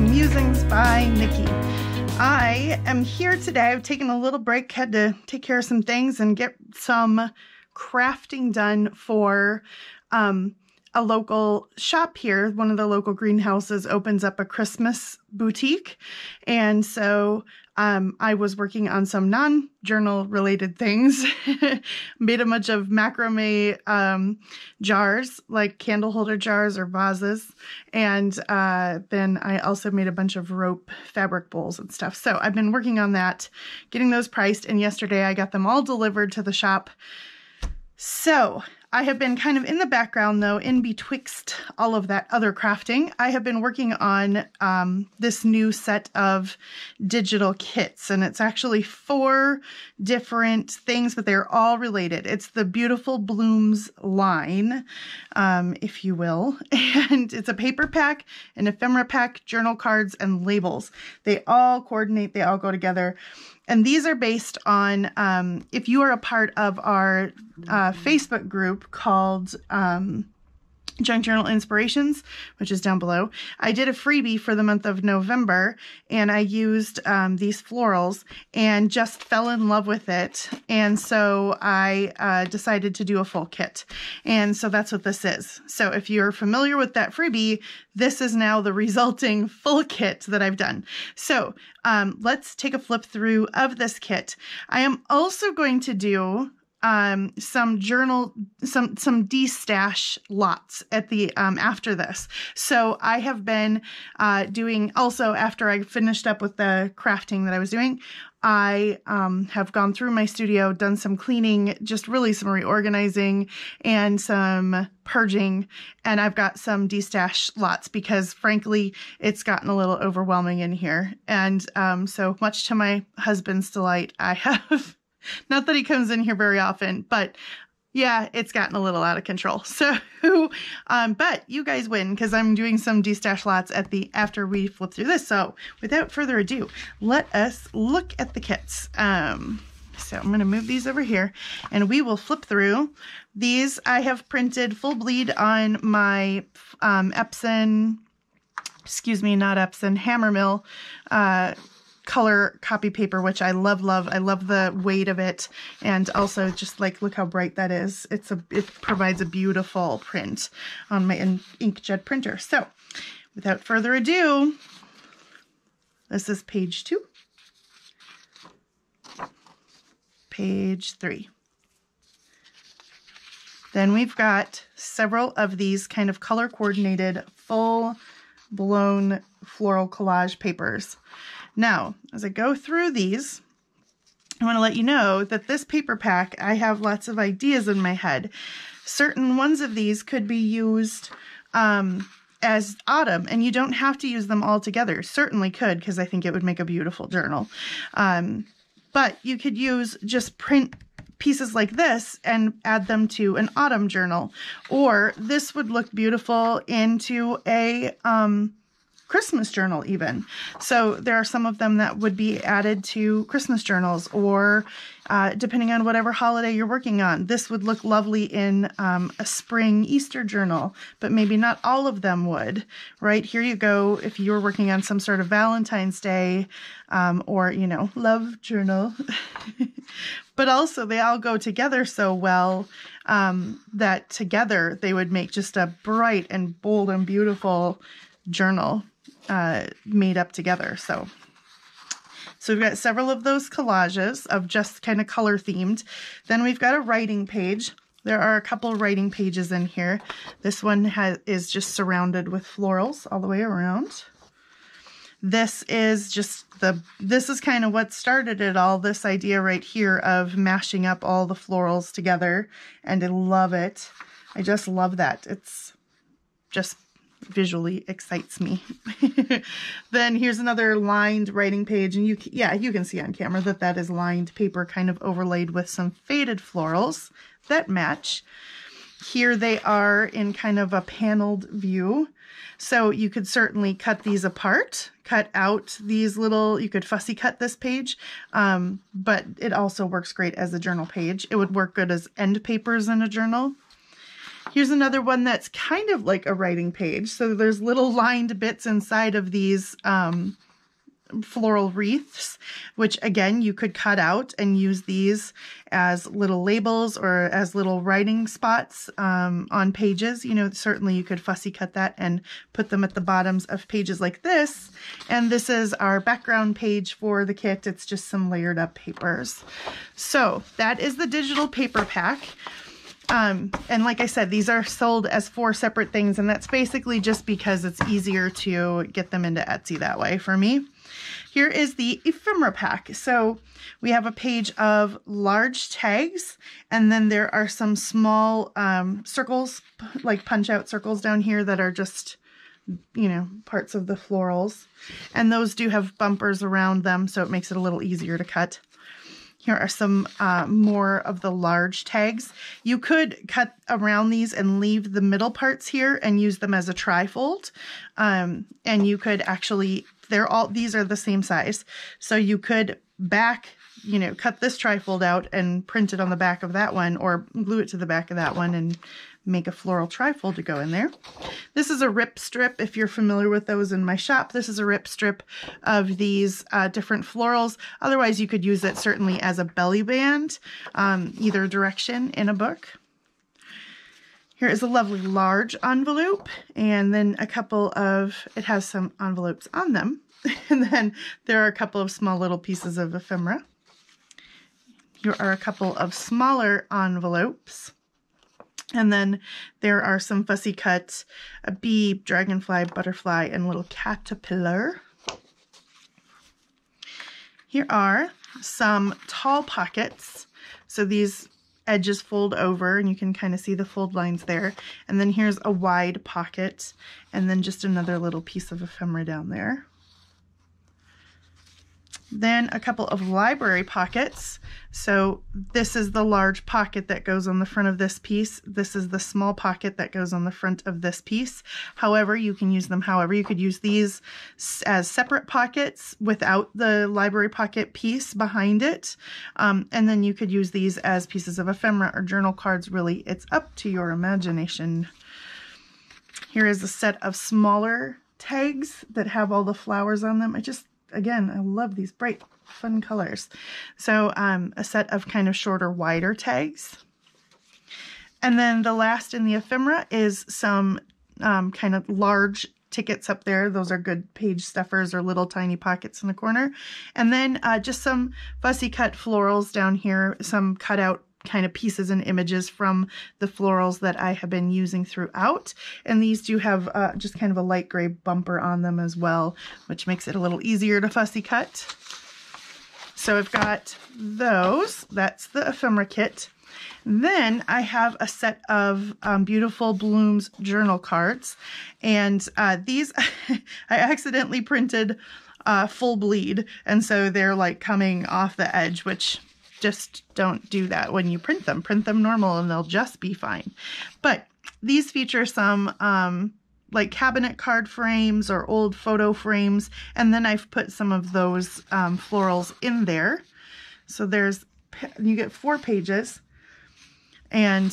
to Musings by Nikki. I am here today. I've taken a little break, had to take care of some things and get some crafting done for a local shop here. One of the local greenhouses opens up a Christmas boutique. And so I was working on some non-journal related things. Made a bunch of macrame jars, like candle holder jars or vases. And then I also made a bunch of rope fabric bowls and stuff. So I've been working on that, getting those priced. And yesterday I got them all delivered to the shop. So I have been kind of in the background, though, in betwixt all of that other crafting. I have been working on this new set of digital kits, and it's actually 4 different things, but they're all related. It's the Beautiful Blooms line, if you will, and it's a paper pack, an ephemera pack, journal cards, and labels. They all coordinate, they all go together. And these are based on, if you are a part of our Facebook group called Junk Journal Inspirations, which is down below, I did a freebie for the month of November, and I used these florals and just fell in love with it. And so I decided to do a full kit. And so that's what this is. So if you're familiar with that freebie, this is now the resulting full kit that I've done. So let's take a flip through of this kit. I am also going to do some Destash Lots at the after this. So I have been doing, also after I finished up with the crafting that I was doing, I have gone through my studio, done some cleaning, just really some reorganizing and some purging, and I've got some Destash Lots because frankly it's gotten a little overwhelming in here. And so much to my husband's delight, I have not that he comes in here very often, but yeah, it's gotten a little out of control. So, but you guys win because I'm doing some Destash Lots at the, after we flip through this. So without further ado, let us look at the kits. So I'm going to move these over here and we will flip through. These I have printed full bleed on my Epson, excuse me, not Epson, Hammermill, color copy paper, which I love. I love the weight of it. And also just like, look how bright that is. It provides a beautiful print on my inkjet printer. So without further ado, this is page 2, page 3. Then we've got several of these kind of color coordinated, full blown floral collage papers. Now, as I go through these, I want to let you know that this paper pack, I have lots of ideas in my head. Certain ones of these could be used as autumn, and you don't have to use them all together. Certainly could, because I think it would make a beautiful journal. But you could use just print pieces like this and add them to an autumn journal. Or this would look beautiful into a Christmas journal even. So there are some of them that would be added to Christmas journals, or depending on whatever holiday you're working on. This would look lovely in a spring Easter journal, but maybe not all of them would, right? Here you go, if you were working on some sort of Valentine's Day or, you know, love journal. But also they all go together so well that together they would make just a bright and bold and beautiful journal made up together. So we've got several of those collages of just kind of color themed. Then we've got a writing page. There are a couple writing pages in here. This one is just surrounded with florals all the way around. This is just this is kind of what started it all, this idea right here of mashing up all the florals together, and I love it. I just love that. It's just visually excites me. Then here's another lined writing page, and you can see on camera that is lined paper kind of overlaid with some faded florals that match. Here they are in kind of a paneled view. So you could certainly cut these apart, cut out these little, you could fussy cut this page, but it also works great as a journal page. It would work good as end papers in a journal. Here's another one that's kind of like a writing page. So there's little lined bits inside of these floral wreaths, which again, you could cut out and use these as little labels or as little writing spots on pages. You know, certainly you could fussy cut that and put them at the bottoms of pages like this. And this is our background page for the kit. It's just some layered up papers. So that is the digital paper pack. And like I said, these are sold as 4 separate things, and that's basically just because it's easier to get them into Etsy that way for me. Here is the ephemera pack. So we have a page of large tags, and then there are some small circles, like punch out circles down here that are just, you know, parts of the florals. And those do have bumpers around them, so it makes it a little easier to cut. Here are some more of the large tags. You could cut around these and leave the middle parts here and use them as a trifold. And you could actually, these are the same size. So you could cut this trifold out and print it on the back of that one, or glue it to the back of that one and make a floral trifold to go in there. This is a rip strip. If you're familiar with those in my shop, this is a rip strip of these different florals. Otherwise, you could use it certainly as a belly band, either direction in a book. Here is a lovely large envelope, and then it has some envelopes on them. And then there are a couple of small little pieces of ephemera. Here are a couple of smaller envelopes. And then there are some fussy cut, a bee, dragonfly, butterfly, and little caterpillar. Here are some tall pockets. So these edges fold over, and you can kind of see the fold lines there. And then here's a wide pocket, and then just another little piece of ephemera down there. Then a couple of library pockets. So this is the large pocket that goes on the front of this piece. This is the small pocket that goes on the front of this piece. However, you can use them however. You could use these as separate pockets without the library pocket piece behind it. And then you could use these as pieces of ephemera or journal cards. Really, it's up to your imagination. Here is a set of smaller tags that have all the flowers on them. Again, I love these bright, fun colors. So a set of kind of shorter, wider tags. And then the last in the ephemera is some kind of large tickets up there. Those are good page stuffers or little tiny pockets in the corner. And then just some fussy cut florals down here, some cutout kind of pieces and images from the florals that I have been using throughout. And these do have just kind of a light gray bumper on them as well, which makes it a little easier to fussy cut. So I've got those. That's the ephemera kit. Then I have a set of Beautiful Blooms journal cards. And these I accidentally printed full bleed. And so they're like coming off the edge, which just don't do that when you print them. Print them normal and they'll just be fine. But these feature some like cabinet card frames or old photo frames. And then I've put some of those florals in there. So you get 4 pages. And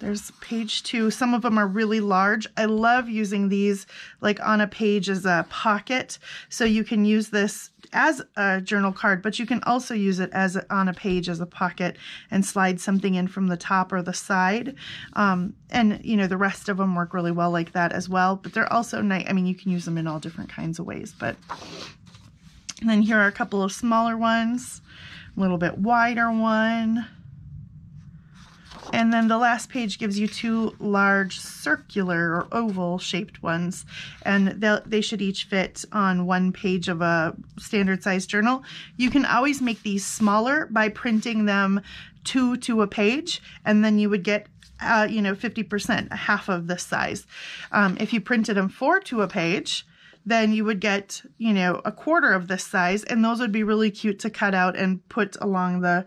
there's page 2. Some of them are really large. I love using these like on a page as a pocket. So you can use this as a journal card, but you can also use it on a page as a pocket and slide something in from the top or the side. And the rest of them work really well like that as well. But they're also nice. I mean, you can use them in all different kinds of ways. And then here are a couple of smaller ones, a little bit wider one. And then the last page gives you 2 large circular or oval shaped ones, and they should each fit on 1 page of a standard size journal. You can always make these smaller by printing them 2 to a page, and then you would get 50%, half of this size. If you printed them 4 to a page, then you would get, a quarter of this size, and those would be really cute to cut out and put along the,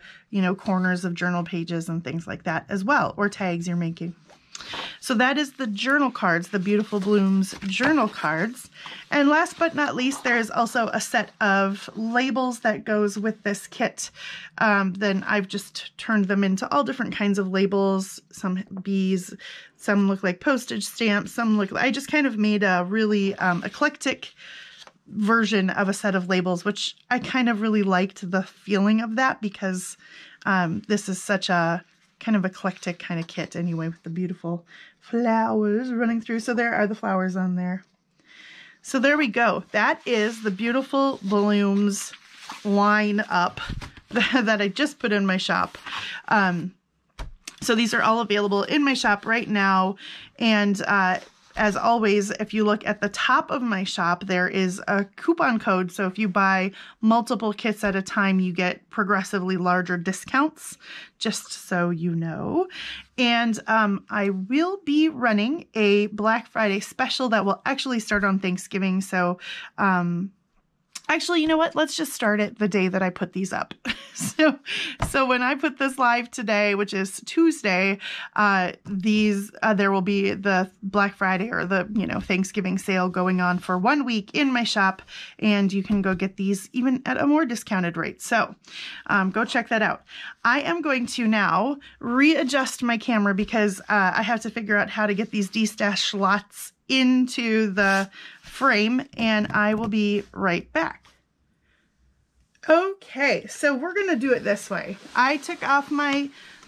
corners of journal pages and things like that as well, or tags you're making. So that is the journal cards, the Beautiful Blooms journal cards. And last but not least, there is also a set of labels that goes with this kit. Then I've just turned them into all different kinds of labels, some bees, some look like postage stamps, some look, I just kind of made a really eclectic version of a set of labels, which I kind of really liked the feeling of that because this is such a kind of eclectic kind of kit anyway, with the beautiful flowers running through. So there are the flowers on there. So there we go. That is the Beautiful Blooms line up that I just put in my shop. So these are all available in my shop right now. And as always, if you look at the top of my shop, there is a coupon code. So if you buy multiple kits at a time, you get progressively larger discounts, just so you know. And I will be running a Black Friday special that will actually start on Thanksgiving. So actually, you know what? Let's just start it the day that I put these up. So when I put this live today, which is Tuesday, there will be the Black Friday or the, Thanksgiving sale going on for 1 week in my shop, and you can go get these even at a more discounted rate. So go check that out. I am going to now readjust my camera because I have to figure out how to get these Destash Lots into the frame, and I will be right back. Okay, so we're gonna do it this way. I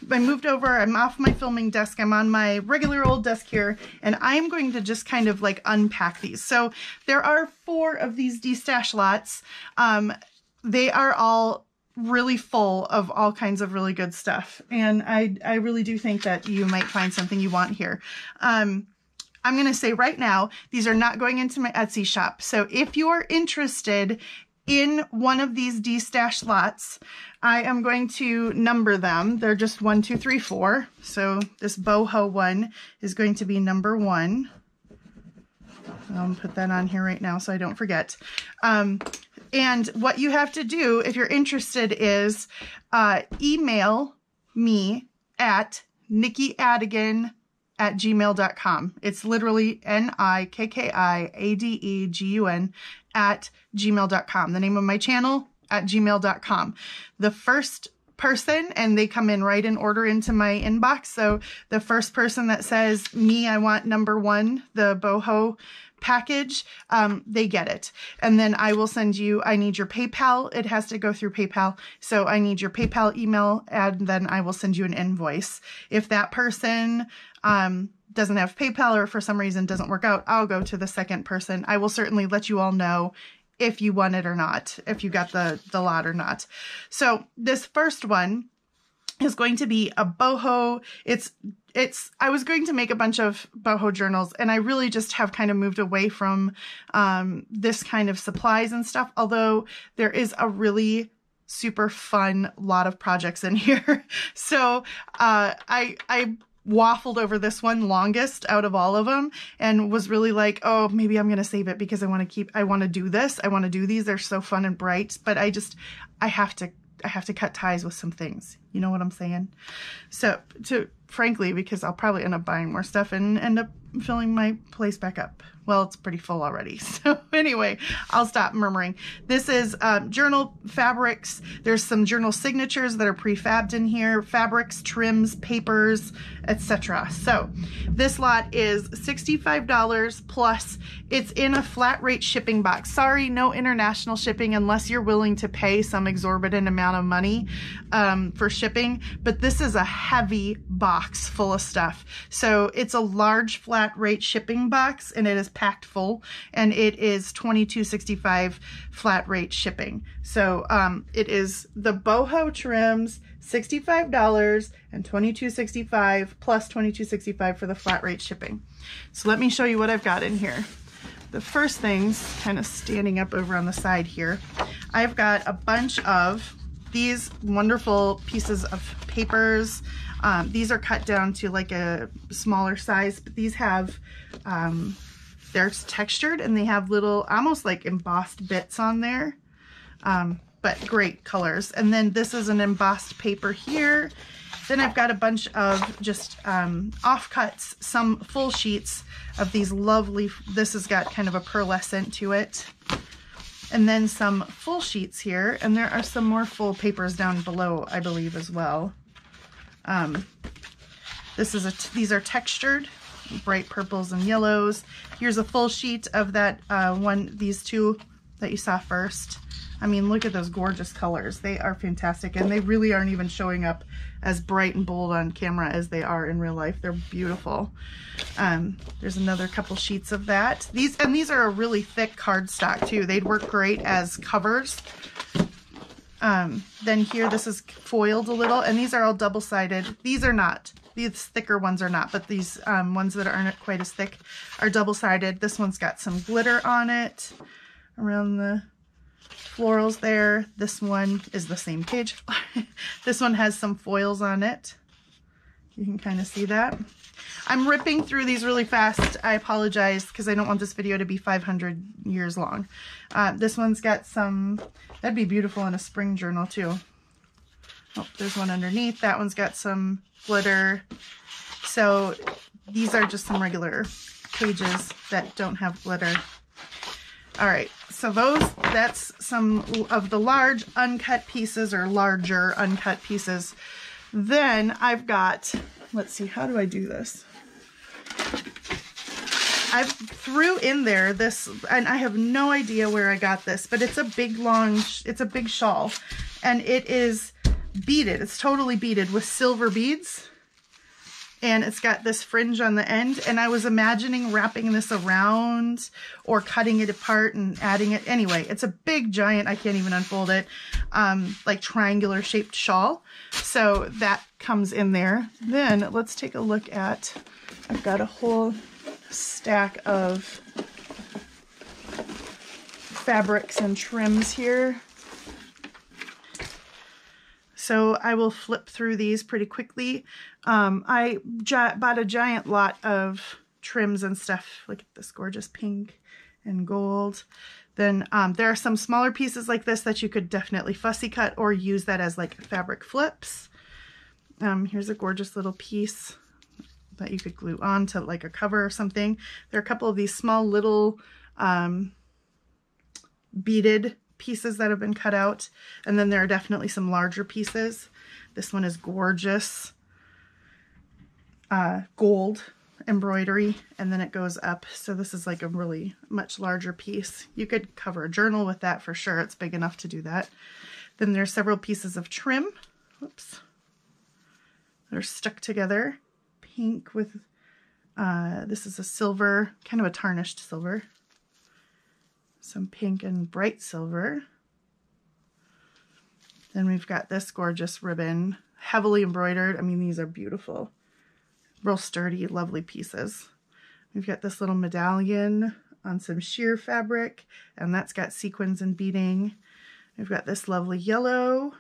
moved over, I'm off my filming desk, I'm on my regular old desk here, and I am going to just kind of like unpack these. So there are 4 of these Destash Lots. They are all really full of all kinds of really good stuff, and I really do think that you might find something you want here. I'm going to say right now, these are not going into my Etsy shop. So if you are interested in one of these Destash Lots, I am going to number them. They're just 1, 2, 3, 4. So this Boho one is going to be number 1. I'll put that on here right now so I don't forget. And what you have to do if you're interested is email me at nikkiadegan@gmail.com. It's literally NIKKIADEGUN @gmail.com. The name of my channel @gmail.com. The first person, and they come in right in order into my inbox. So the first person that says, me, I want number 1, the Boho package, they get it. And then I will send you, I need your PayPal. It has to go through PayPal. So I need your PayPal email, and then I will send you an invoice. If that person doesn't have PayPal or for some reason doesn't work out, I'll go to the second person. I will certainly let you all know if you want it or not, if you got the lot or not. So this first one is going to be a Boho. I was going to make a bunch of Boho journals, and I really just have kind of moved away from this kind of supplies and stuff, although there is a really super fun lot of projects in here. So I waffled over this one longest out of all of them and was really like, oh, maybe I'm going to save it because I want to do this. I want to do these. They're so fun and bright, but I have to cut ties with some things. You know what I'm saying? So frankly, because I'll probably end up buying more stuff and end up filling my place back up. Well, it's pretty full already. So anyway, I'll stop murmuring. This is journal fabrics. There's some journal signatures that are prefabbed in here, fabrics, trims, papers, etc. So this lot is $65 plus it's in a flat rate shipping box. Sorry, no international shipping unless you're willing to pay some exorbitant amount of money for shipping. But this is a heavy box full of stuff. So it's a large flat rate shipping box, and it is packed full, and it is $22.65 flat rate shipping. So it is the Boho trims, $65 and $22.65 plus $22.65 for the flat rate shipping. So let me show you what I've got in here. The first thing's kind of standing up over on the side here. I've got a bunch of these wonderful pieces of papers. These are cut down to like a smaller size, but these have, they're textured and they have little, almost like embossed bits on there, but great colors. And then this is an embossed paper here. Then I've got a bunch of just offcuts, some full sheets of these lovely, this has got kind of a pearlescent to it. And then some full sheets here, and there are some more full papers down below, I believe, as well. These are textured, bright purples and yellows. Here's a full sheet of that these two that you saw first. I mean, look at those gorgeous colors. They are fantastic, and they really aren't even showing up as bright and bold on camera as they are in real life. They're beautiful. There's another couple sheets of that. These are a really thick cardstock too. They'd work great as covers. Then here, this is foiled a little, and these are all double-sided. These are not. These thicker ones are not, but these ones that aren't quite as thick are double-sided. This one's got some glitter on it around the florals there. This one is the same page. This one has some foils on it. You can kind of see that. I'm ripping through these really fast. I apologize because I don't want this video to be 500 years long. This one's got some, that'd be beautiful in a spring journal too. Oh, there's one underneath. That one's got some glitter. So these are just some regular pages that don't have glitter. All right, so that's some of the large uncut pieces, or larger uncut pieces. Then I've got, let's see, how do I do this? I threw in there this, and I have no idea where I got this, but it's a big it's a big shawl, and it is beaded. It's totally beaded with silver beads. And it's got this fringe on the end, and I was imagining wrapping this around or cutting it apart and adding it. Anyway, it's a big, giant, I can't even unfold it, like triangular shaped shawl. So that comes in there. Then let's take a look at, I've got a whole stack of fabrics and trims here. So I will flip through these pretty quickly. I bought a giant lot of trims and stuff. Look at this gorgeous pink and gold. Then there are some smaller pieces like this that you could definitely fussy cut or use that as like fabric flips. Here's a gorgeous little piece that you could glue on to like a cover or something. There are a couple of these small little beaded pieces that have been cut out, and then there are definitely some larger pieces. This one is gorgeous, gold embroidery, and then it goes up, so this is like a really much larger piece. You could cover a journal with that for sure. It's big enough to do that. Then there's several pieces of trim, whoops, they're stuck together, pink with this is a silver, kind of a tarnished silver, some pink and bright silver. Then we've got this gorgeous ribbon, heavily embroidered. I mean, these are beautiful, real sturdy, lovely pieces. We've got this little medallion on some sheer fabric, and that's got sequins and beading. We've got this lovely yellow,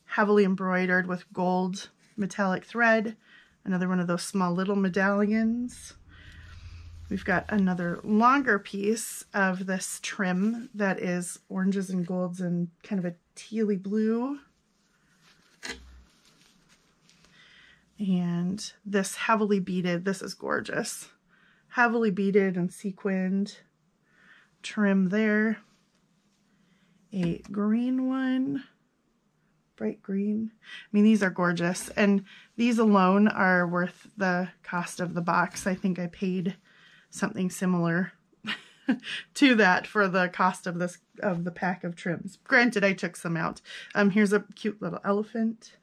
heavily embroidered with gold metallic thread. Another one of those small little medallions. We've got another longer piece of this trim that is oranges and golds and kind of a tealy blue. And this heavily beaded, this is gorgeous. Heavily beaded and sequined trim there. A green one, bright green. I mean, these are gorgeous. And these alone are worth the cost of the box. I think I paid something similar to that for the cost of the pack of trims. Granted, I took some out. Here's a cute little elephant,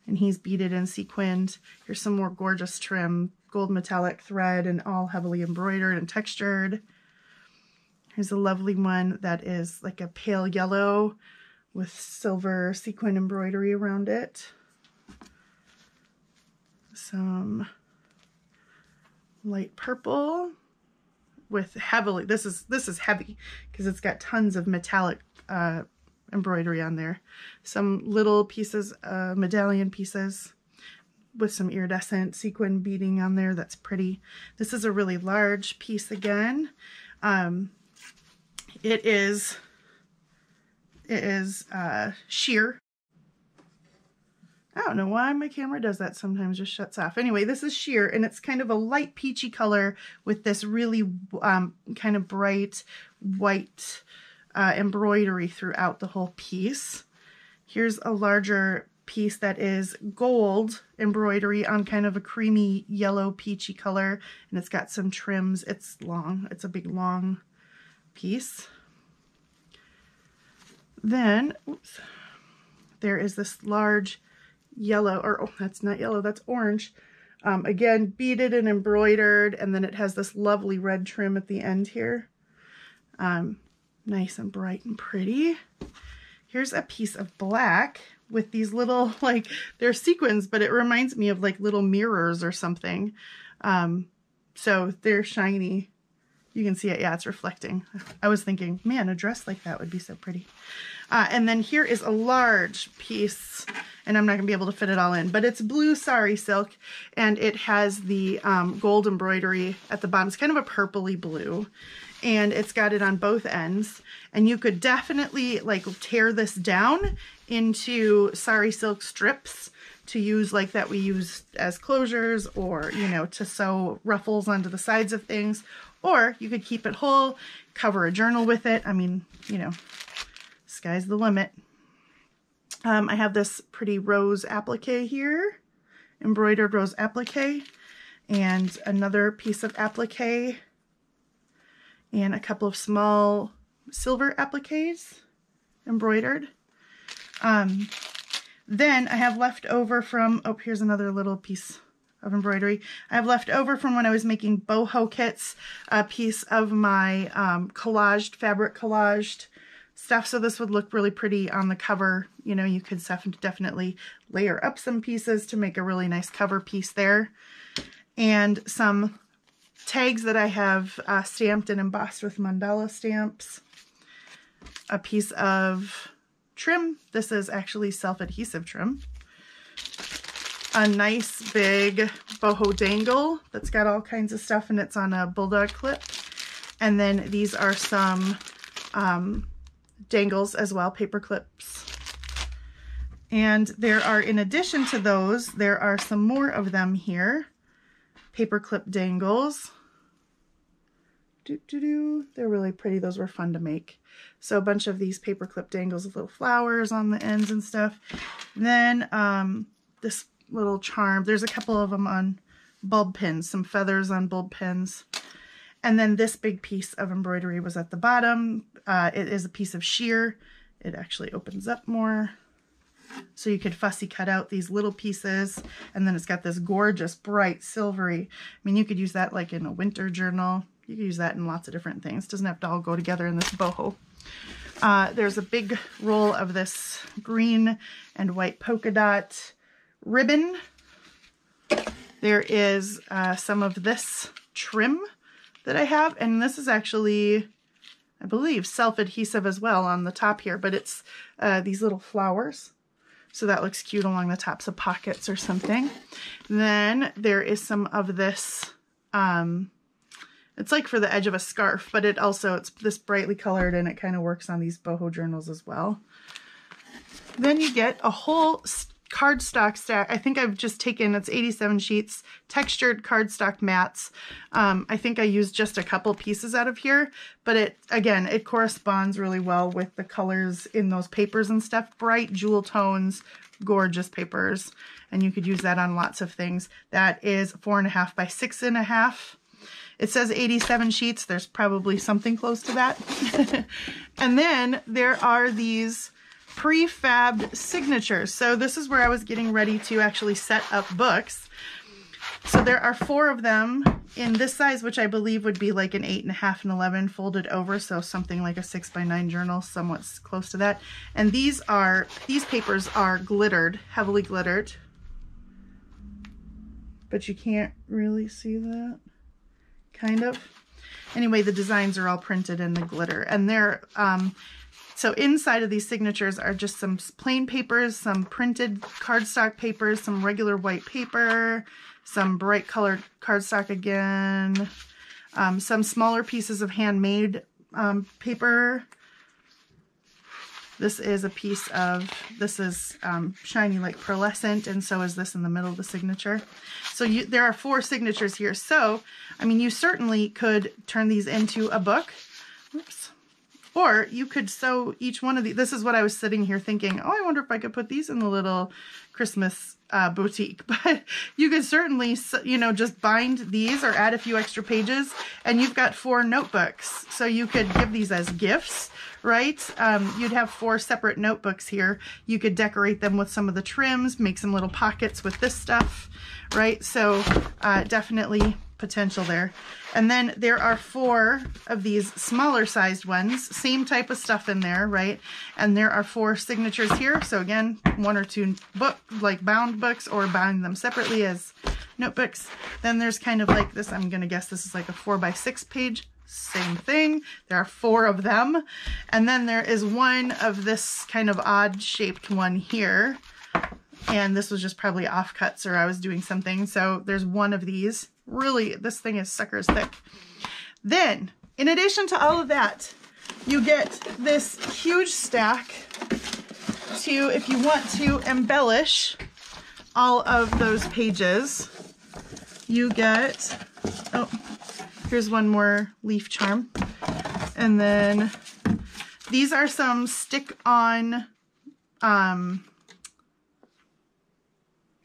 and he's beaded and sequined. Here's some more gorgeous trim, gold metallic thread, and all heavily embroidered and textured. Here's a lovely one that is like a pale yellow with silver sequin embroidery around it. Some light purple with heavily, this is heavy because it's got tons of metallic embroidery on there. Some little pieces, medallion pieces with some iridescent sequin beading on there. That's pretty. This is a really large piece again. It is sheer I don't know why my camera does that sometimes, just shuts off. Anyway, this is sheer, and it's kind of a light peachy color with this really kind of bright white embroidery throughout the whole piece. Here's a larger piece that is gold embroidery on kind of a creamy yellow peachy color, and it's got some trims. It's long. It's a big long piece. Then, oops, there is this large yellow, or oh, that's not yellow, that's orange. Again, beaded and embroidered, and then it has this lovely red trim at the end here. Nice and bright and pretty. Here's a piece of black with these little, like, they're sequins, but it reminds me of like little mirrors or something. So they're shiny. You can see it, yeah, it's reflecting. I was thinking, man, a dress like that would be so pretty. And then here is a large piece, and I'm not gonna be able to fit it all in, but it's blue sari silk, and it has the gold embroidery at the bottom. It's kind of a purpley blue, and it's got it on both ends. And you could definitely like tear this down into sari silk strips to use like that we use as closures, or, you know, to sew ruffles onto the sides of things. Or you could keep it whole, cover a journal with it. I mean, you know, sky's the limit. I have this pretty rose applique here, embroidered rose applique, and another piece of applique, and a couple of small silver appliques embroidered. Then I have left over from, oh, here's another little piece of embroidery. I have left over from when I was making boho kits, a piece of my fabric collaged stuff. So this would look really pretty on the cover. You know, you could definitely layer up some pieces to make a really nice cover piece there. And some tags that I have stamped and embossed with mandala stamps. A piece of trim. This is actually self-adhesive trim. A nice big boho dangle that's got all kinds of stuff, and it's on a bulldog clip. And then these are some dangles as well, paper clips. And there are, in addition to those, there are some more of them here. Paper clip dangles. They're really pretty. Those were fun to make. So a bunch of these paper clip dangles with little flowers on the ends and stuff. And then this little charm. There's a couple of them on bulb pins, some feathers on bulb pins. And then this big piece of embroidery was at the bottom. It is a piece of sheer. It actually opens up more. So you could fussy cut out these little pieces. And then it's got this gorgeous, bright, silvery. I mean, you could use that like in a winter journal. You could use that in lots of different things. It doesn't have to all go together in this boho. There's a big roll of this green and white polka dot ribbon. There is some of this trim that I have, and this is actually, I believe, self-adhesive as well on the top here, but it's these little flowers. So that looks cute along the tops of pockets or something. Then there is some of this, it's like for the edge of a scarf, but it's this brightly colored, and it kind of works on these boho journals as well. Then you get a whole cardstock stack. I think I've just taken, it's 87 sheets, textured cardstock mats. I think I used just a couple pieces out of here, but it corresponds really well with the colors in those papers and stuff. Bright jewel tones, gorgeous papers, and you could use that on lots of things. That is 4.5 by 6.5. It says 87 sheets. There's probably something close to that. And then there are these prefabbed signatures. So this is where I was getting ready to actually set up books. So there are 4 of them in this size, which I believe would be like an 8.5 and 11 folded over. So something like a 6 by 9 journal, somewhat close to that. And these papers are glittered, heavily glittered. But you can't really see that. Kind of. Anyway, the designs are all printed in the glitter, and they're so inside of these signatures are just some plain papers, some printed cardstock papers, some regular white paper, some bright colored cardstock again, some smaller pieces of handmade paper, This is a piece of, this is shiny like pearlescent, and so is this in the middle of the signature. So there are 4 signatures here. So, I mean, you certainly could turn these into a book. Oops. Or you could sew each one of these. This is what I was sitting here thinking, oh, I wonder if I could put these in the little Christmas boutique. But you could certainly, you know, just bind these or add a few extra pages, and you've got 4 notebooks. So you could give these as gifts, right? You'd have 4 separate notebooks here. You could decorate them with some of the trims, make some little pockets with this stuff, right? So definitely potential there. And then there are 4 of these smaller sized ones, same type of stuff in there, right? And there are 4 signatures here. So again, 1 or 2 book, like bound books, or bind them separately as notebooks. Then there's kind of like this, I'm gonna guess this is like a 4x6 page, same thing. There are 4 of them. And then there is one of this kind of odd shaped one here. And this was just probably offcuts, or I was doing something. So there's 1 of these. Really, this thing is suckers thick. Then, in addition to all of that, you get this huge stack to, if you want to embellish all of those pages, you get, oh, here's one more leaf charm. And then these are some stick-on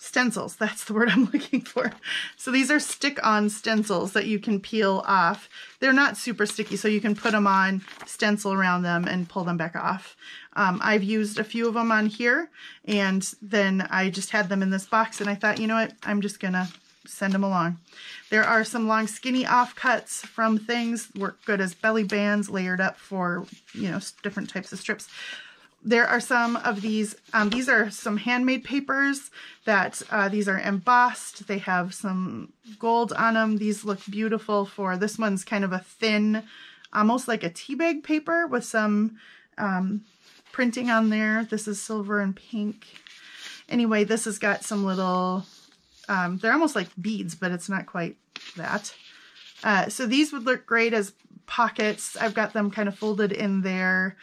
stencils. That's the word I'm looking for. So these are stick-on stencils that you can peel off. They're not super sticky, so you can put them on, stencil around them, and pull them back off. I've used a few of them on here, and then I just had them in this box, and I thought, you know what, I'm just gonna send them along. There are some long skinny offcuts from things, work good as belly bands, layered up for, you know, different types of strips. There are some of these are some handmade papers that these are embossed. They have some gold on them. These look beautiful for, this one's kind of a thin, almost like a tea bag paper with some printing on there. This is silver and pink. Anyway, this has got some little, they're almost like beads, but it's not quite that. So these would look great as pockets. I've got them kind of folded in there.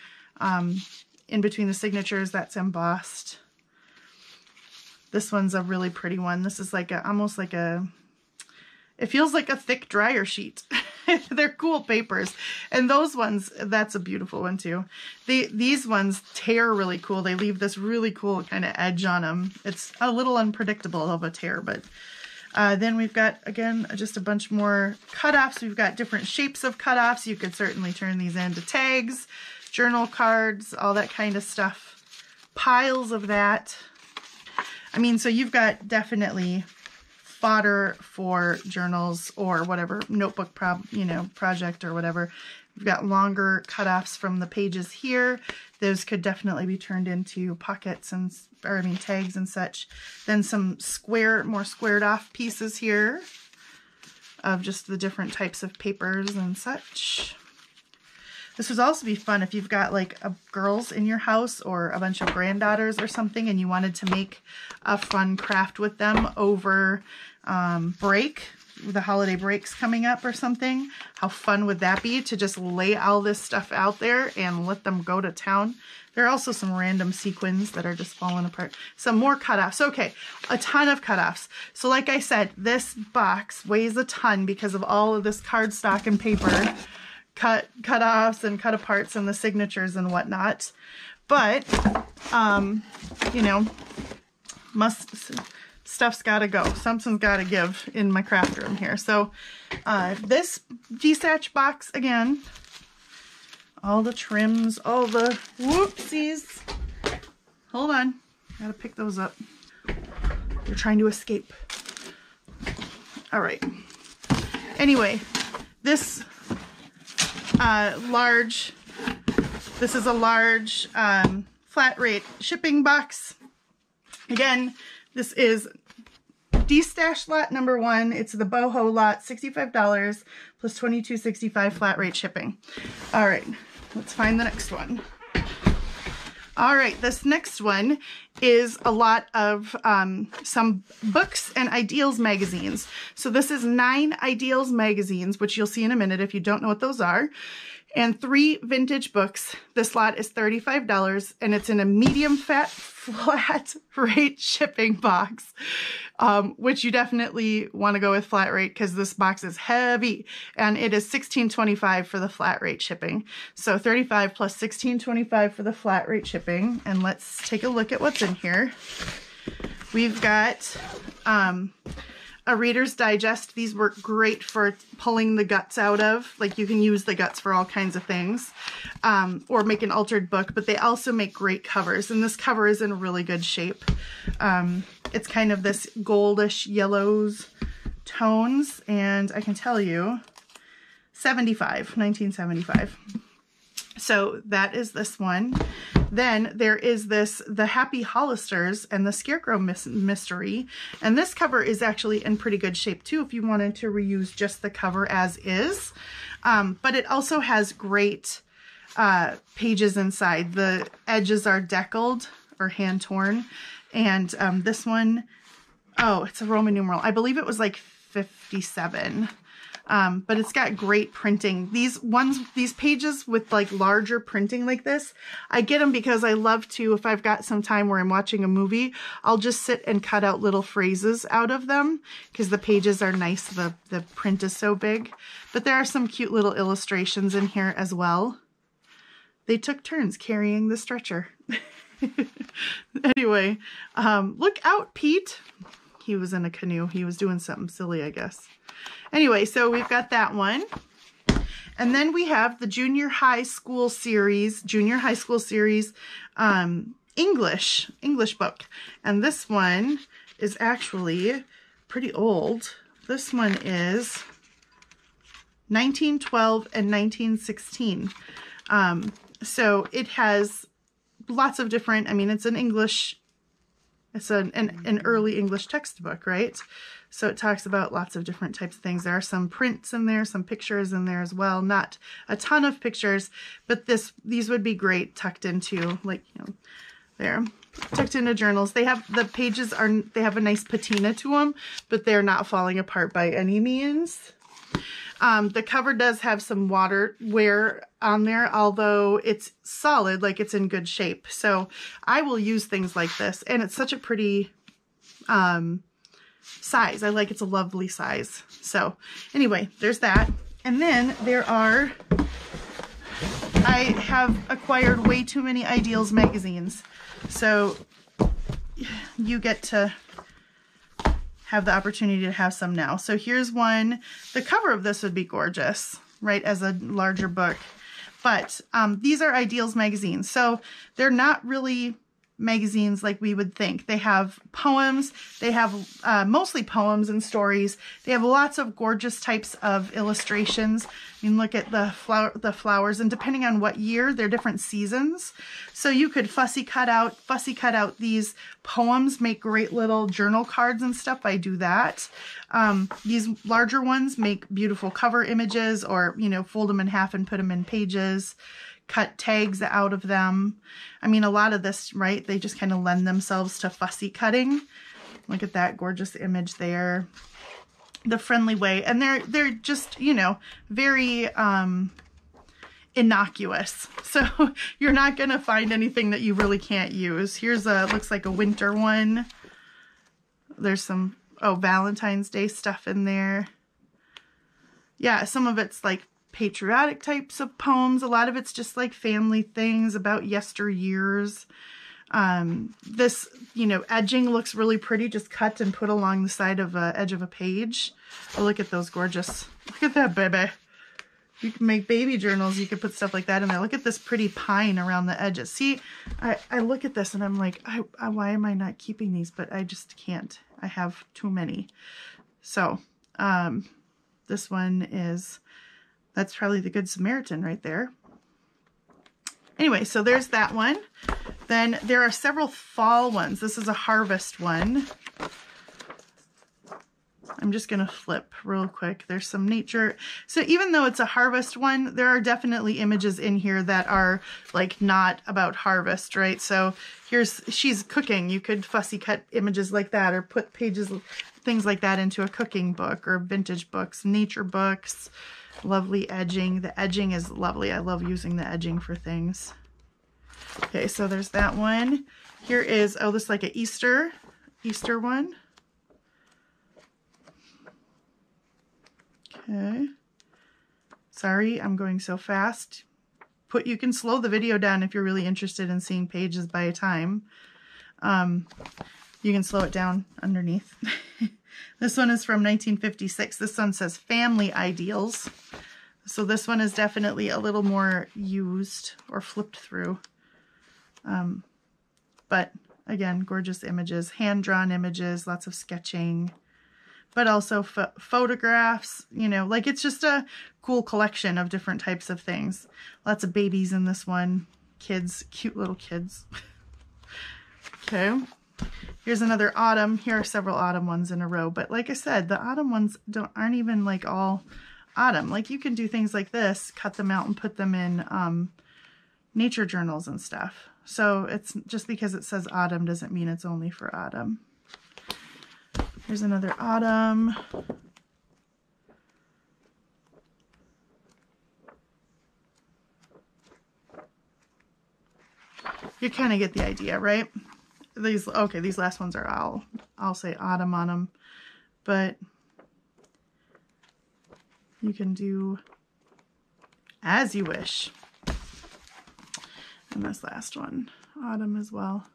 In between the signatures, that's embossed. This one's a really pretty one. This is like a, almost like a, it feels like a thick dryer sheet. They're cool papers. And those ones, that's a beautiful one too. These ones tear really cool. They leave this really cool kind of edge on them. It's a little unpredictable of a tear, but then we've got, again, just a bunch more cutoffs. We've got different shapes of cutoffs. You could certainly turn these into tags, journal cards, all that kind of stuff. Piles of that. I mean, so you've got definitely fodder for journals or whatever, notebook project or whatever. We've got longer cutoffs from the pages here. Those could definitely be turned into pockets and, or I mean tags and such. Then some more squared off pieces here of just the different types of papers and such. This would also be fun if you've got like girls in your house or a bunch of granddaughters or something and you wanted to make a fun craft with them over break, the holiday breaks coming up or something. How fun would that be to just lay all this stuff out there and let them go to town? There are also some random sequins that are just falling apart. Some more cutoffs. Okay, a ton of cutoffs. So like I said, this box weighs a ton because of all of this cardstock and paper. Cutoffs and cut aparts and the signatures and whatnot, but you know, stuff's gotta go. Something's gotta give in my craft room here. So this Destash box again, all the trims, all the whoopsies. Hold on, gotta pick those up. They're trying to escape. All right. Anyway, this this is a large flat rate shipping box. Again, this is Destash lot number 1. It's the Boho lot, $65 plus $22.65 flat rate shipping. All right, let's find the next one. All right, this next one is a lot of some books and ideals magazines. So this is 9 ideals magazines, which you'll see in a minute if you don't know what those are. and 3 vintage books. This lot is $35, and it's in a medium fat flat rate shipping box, which you definitely want to go with flat rate because this box is heavy, and it is $16.25 for the flat rate shipping. So $35 plus $16.25 for the flat rate shipping. And let's take a look at what's in here. We've got a Reader's Digest. These work great for pulling the guts out of. Like, you can use the guts for all kinds of things, or make an altered book, but they also make great covers. And this cover is in really good shape. It's kind of this goldish yellows tones, and I can tell you, 1975. So that is this one. Then there is this, the Happy Hollisters and the Scarecrow Mystery. And this cover is actually in pretty good shape too, if you wanted to reuse just the cover as is. But it also has great pages inside. The edges are deckled or hand torn. And this one, oh, it's a Roman numeral. I believe it was like 57. But it's got great printing. These pages with like larger printing like this, I get them because I love to, if I've got some time where I'm watching a movie, I'll just sit and cut out little phrases out of them because the pages are nice. The print is so big. But there are some cute little illustrations in here as well. They took turns carrying the stretcher. Anyway, look out, Pete. He was in a canoe. He was doing something silly, I guess. Anyway, so we've got that one. And then we have the Junior High School Series English book. And this one is actually pretty old. This one is 1912 and 1916. So it has lots of different, I mean, it's an English, it's an early English textbook, right? So it talks about lots of different types of things. There are some prints in there, some pictures in there as well. Not a ton of pictures, but these would be great tucked into, like, you know, there, tucked into journals. They have, the pages are, they have a nice patina to them, but they're not falling apart by any means. The cover does have some water wear on there, although it's solid, like it's in good shape. So I will use things like this, and it's such a pretty size. I like, it's a lovely size. So anyway, there's that. And then there are, I have acquired way too many Ideals magazines. So you get to have the opportunity to have some now. So here's one. The cover of this would be gorgeous, right, as a larger book. But these are Ideals magazines. So they're not really magazines like we would think. They have poems. They have mostly poems and stories. They have lots of gorgeous types of illustrations. You can look at the flowers, and depending on what year, they're different seasons. So you could fussy cut out these poems, make great little journal cards and stuff. I do that. These larger ones make beautiful cover images, or, you know, fold them in half and put them in pages. Cut tags out of them. I mean, a lot of this, right, they just kind of lend themselves to fussy cutting. Look at that gorgeous image there. The Friendly Way. And they're just, you know, very innocuous. So you're not going to find anything that you really can't use. Here's a, looks like a winter one. There's some, oh, Valentine's Day stuff in there. Yeah, some of it's like patriotic types of poems. A lot of it's just like family things about yesteryears. This, you know, edging looks really pretty, just cut and put along the side of a edge of a page. Oh, look at those gorgeous, look at that baby. You can make baby journals. You could put stuff like that in there. Look at this pretty pine around the edges. See, I look at this and I'm like, why am I not keeping these? But I just can't. I have too many. So this one is, that's probably the Good Samaritan right there. Anyway, so there's that one. Then there are several fall ones. This is a harvest one. I'm just going to flip real quick. There's some nature. So even though it's a harvest one, there are definitely images in here that are like not about harvest, right? So here's, she's cooking. You could fussy cut images like that, or put pages, things like that into a cooking book, or vintage books, nature books. Lovely edging. The edging is lovely. I love using the edging for things. Okay, so there's that one. Here is, oh, this is like an Easter one. Okay. Sorry, I'm going so fast. You can slow the video down if you're really interested in seeing pages by a time. You can slow it down underneath. This one is from 1956. This one says Family Ideals. So this one is definitely a little more used or flipped through. But again, gorgeous images, hand-drawn images, lots of sketching, but also photographs, you know, like it's just a cool collection of different types of things. Lots of babies in this one, kids, cute little kids. Okay, here's another autumn. Here are several autumn ones in a row, but like I said, the autumn ones aren't even like all autumn. Like you can do things like this, cut them out and put them in nature journals and stuff. So it's just because it says autumn doesn't mean it's only for autumn. Here's another autumn. You kind of get the idea, right? These, okay, these last ones are I'll say autumn on them, but you can do as you wish. And this last one, autumn as well.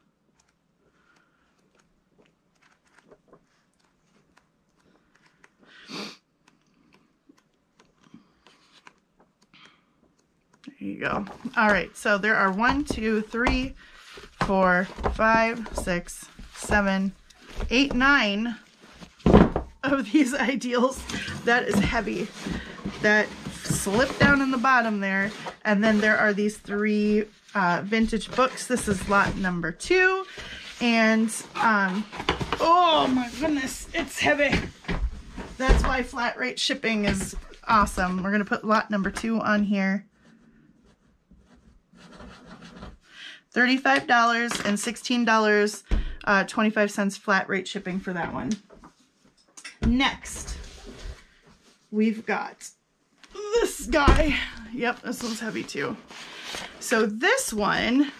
There you go. All right, so there are 1, 2, 3, 4, 5, 6, 7, 8, 9 of these ideals. That is heavy. That slipped down in the bottom there. And then there are these 3 vintage books. This is lot number 2. And, oh my goodness, it's heavy. That's why flat rate shipping is awesome. We're going to put lot number 2 on here. $35 and $16.25 flat rate shipping for that one. Next, we've got this guy. Yep, this one's heavy too. So this one,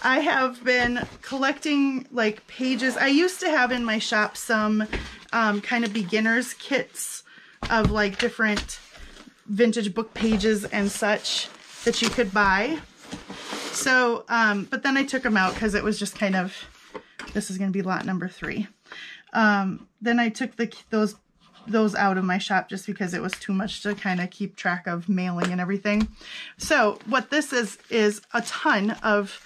I have been collecting like pages. I used to have in my shop some kind of beginner's kits of like different vintage book pages and such that you could buy. So, but then I took them out because it was just kind of, this is going to be lot number 3. Then I took those out of my shop just because it was too much to kind of keep track of mailing and everything. So what this is a ton of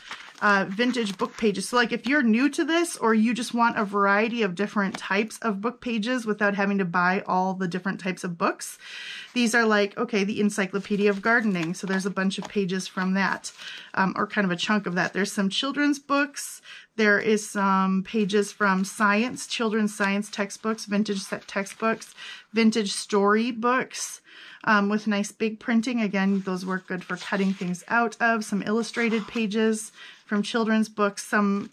vintage book pages. So like if you're new to this or you just want a variety of different types of book pages without having to buy all the different types of books, these are like, okay, the Encyclopedia of Gardening. So there's a bunch of pages from that, or kind of a chunk of that. There's some children's books. There is some pages from science, children's science textbooks, vintage textbooks, vintage story books with nice big printing. Again, those work good for cutting things out of. Some illustrated pages from children's books. Some,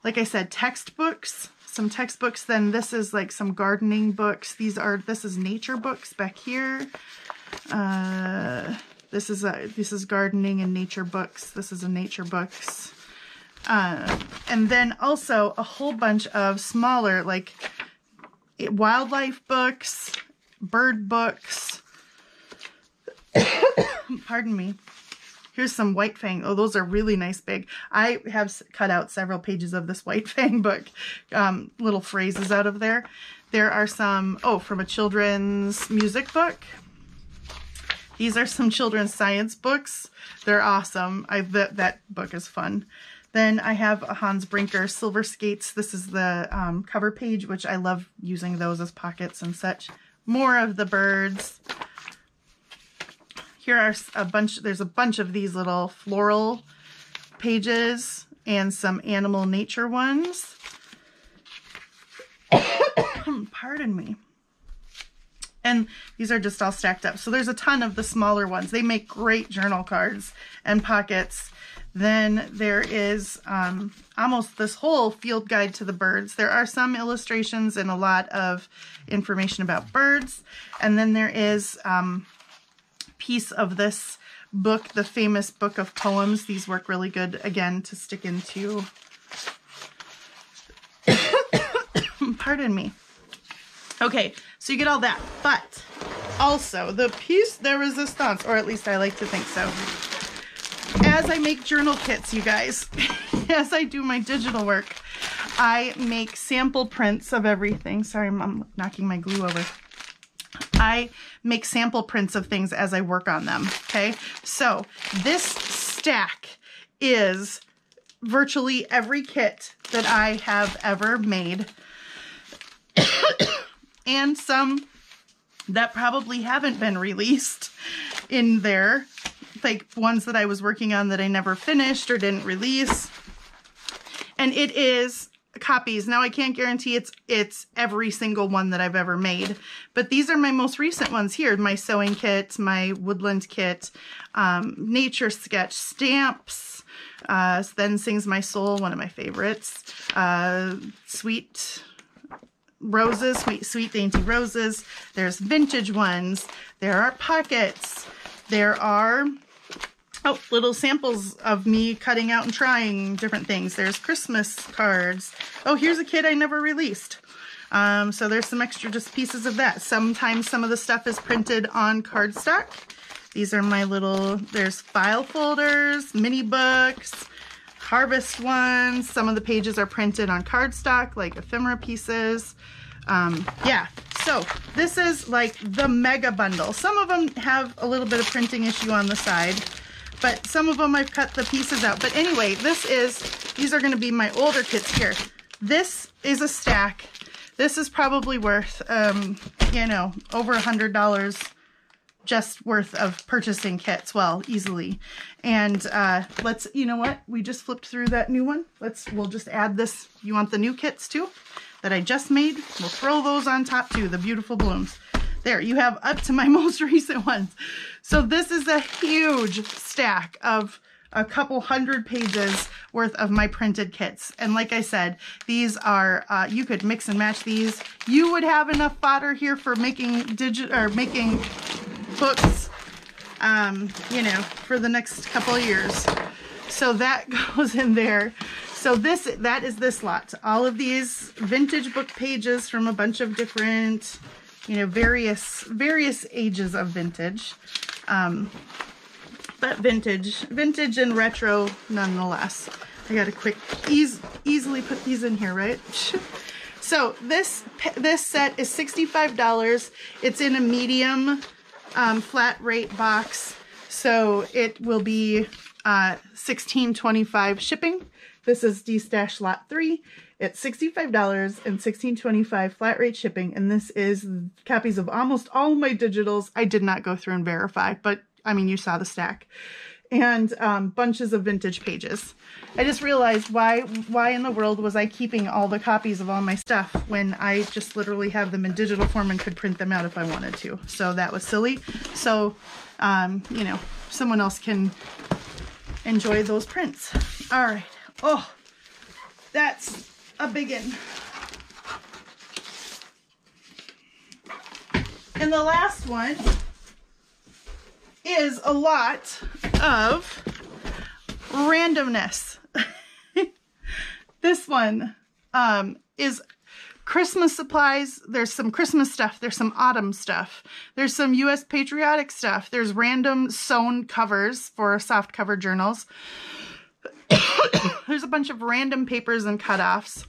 like I said, textbooks. Some textbooks. Then this is like some gardening books. This is nature books back here. This is gardening and nature books. This is a nature books. And then also a whole bunch of smaller, like wildlife books, bird books. Pardon me. Here's some White Fang. Oh, those are really nice big. I have cut out several pages of this White Fang book, little phrases out of there. There are some, oh, from a children's music book. These are some children's science books. They're awesome. That book is fun. Then I have a Hans Brinker Silver Skates. This is the cover page, which I love using those as pockets and such. More of the birds. Here are there's a bunch of these little floral pages and some animal nature ones. Pardon me. And these are just all stacked up. So there's a ton of the smaller ones. They make great journal cards and pockets. Then there is almost this whole field guide to the birds. There are some illustrations and a lot of information about birds. And then there is a piece of this book, the famous book of poems. These work really good, again, to stick into, pardon me. Okay, so you get all that, but also the piece de resistance, or at least I like to think so. As I make journal kits, you guys, as I do my digital work, I make sample prints of everything. Sorry, I'm knocking my glue over. I make sample prints of things as I work on them, okay? So this stack is virtually every kit that I have ever made. And some that probably haven't been released in there, like ones that I was working on that I never finished or didn't release. And it is copies. Now I can't guarantee it's every single one that I've ever made, but these are my most recent ones here. My sewing kit, my woodland kit, nature sketch, stamps, Then Sings My Soul, one of my favorites, sweet roses, sweet dainty roses. There's vintage ones. There are pockets. There are little samples of me cutting out and trying different things. There's Christmas cards. Oh, here's a kit I never released. So there's some extra just pieces of that. Sometimes some of the stuff is printed on cardstock. These are my little, there's file folders, mini books, harvest ones. Some of the pages are printed on cardstock, like ephemera pieces. Yeah, so this is like the mega bundle. Some of them have a little bit of printing issue on the side, but some of them I've cut the pieces out. But anyway, these are going to be my older kits here. This is a stack. This is probably worth, you know, over $100 just worth of purchasing kits. Well, easily. And you know what? We just flipped through that new one. We'll just add this. You want the new kits too that I just made? We'll throw those on top too, the beautiful blooms. There, you have up to my most recent ones. So this is a huge stack of a couple hundred pages worth of my printed kits. And like I said, these are, you could mix and match these. You would have enough fodder here for making making books, you know, for the next couple of years. So that goes in there. So that is this lot. All of these vintage book pages from a bunch of different, you know, various ages of vintage. But vintage and retro nonetheless. I got to easily put these in here, right? So this set is $65. It's in a medium flat rate box, so it will be $16.25 shipping. This is Destash Lot 3. It's $65 and $16.25 flat rate shipping, and this is copies of almost all my digitals. I did not go through and verify, but I mean, you saw the stack. And bunches of vintage pages. I just realized why in the world was I keeping all the copies of all my stuff when I just literally have them in digital form and could print them out if I wanted to. So that was silly. So, you know, someone else can enjoy those prints. All right. Oh, that's a biggin. And the last one is a lot of randomness. This one is Christmas supplies. There's some Christmas stuff. There's some autumn stuff. There's some U.S. patriotic stuff. There's random sewn covers for soft cover journals. There's a bunch of random papers and cutoffs.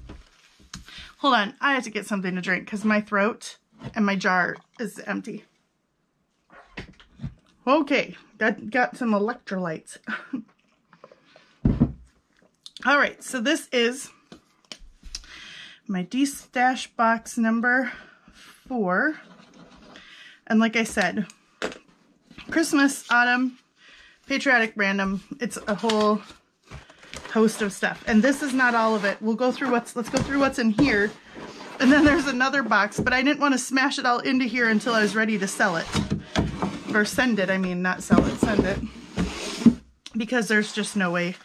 Hold on. I have to get something to drink because my throat and my jar is empty. Okay, got some electrolytes. All right, so this is my Destash box number 4. And like I said, Christmas, autumn, patriotic random. It's a whole host of stuff. And this is not all of it. Let's go through what's in here. And then there's another box, but I didn't want to smash it all into here until I was ready to sell it. Or send it, I mean, not sell it, send it. Because there's just no way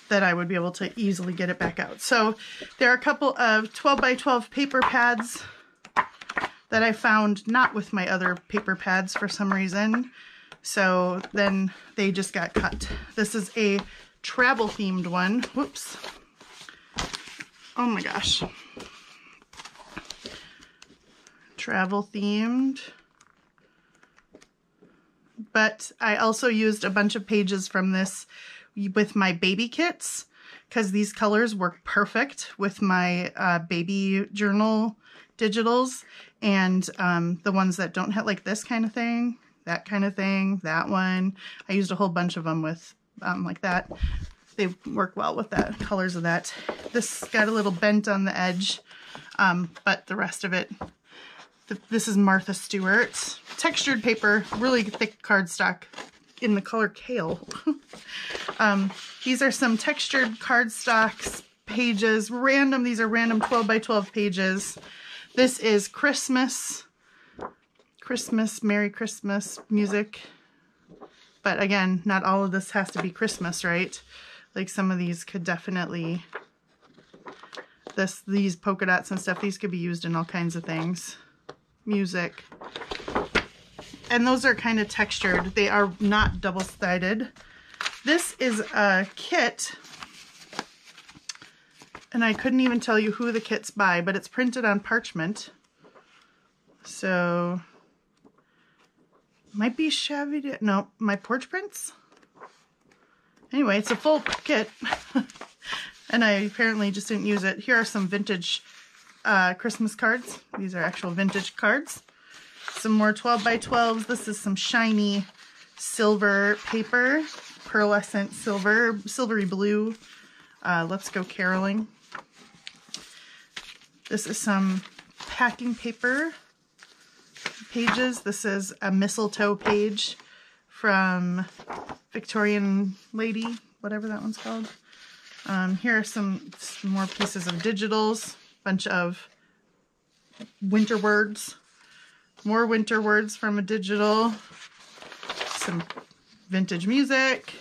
that I would be able to easily get it back out. So there are a couple of 12 by 12 paper pads that I found not with my other paper pads for some reason. So then they just got cut. This is a travel themed one. Whoops. Oh my gosh. Travel themed. But I also used a bunch of pages from this with my baby kits because these colors work perfect with my baby journal digitals, and the ones that don't have like this kind of thing, that kind of thing, that one. I used a whole bunch of them with like that. They work well with the colors of that. This got a little bent on the edge, but the rest of it, this is Martha Stewart. Textured paper, really thick cardstock in the color Kale. These are some textured cardstocks pages, random. These are random 12 by 12 pages. This is Christmas, Merry Christmas music. But again, not all of this has to be Christmas, right? Like some of these could definitely, these polka dots and stuff, these could be used in all kinds of things. Music. And those are kind of textured. They are not double-sided. This is a kit, and I couldn't even tell you who the kit's by, but it's printed on parchment. So, might be Chevy, no, My Porch Prints? Anyway, it's a full kit, and I apparently just didn't use it. Here are some vintage Christmas cards. These are actual vintage cards. Some more 12 by 12s. This is some shiny silver paper, pearlescent silver, silvery blue. Let's Go Caroling. This is some packing paper pages. This is a mistletoe page from Victorian Lady, whatever that one's called. Here are some more pieces of digitals, bunch of winter words. More winter words from a digital, some vintage music,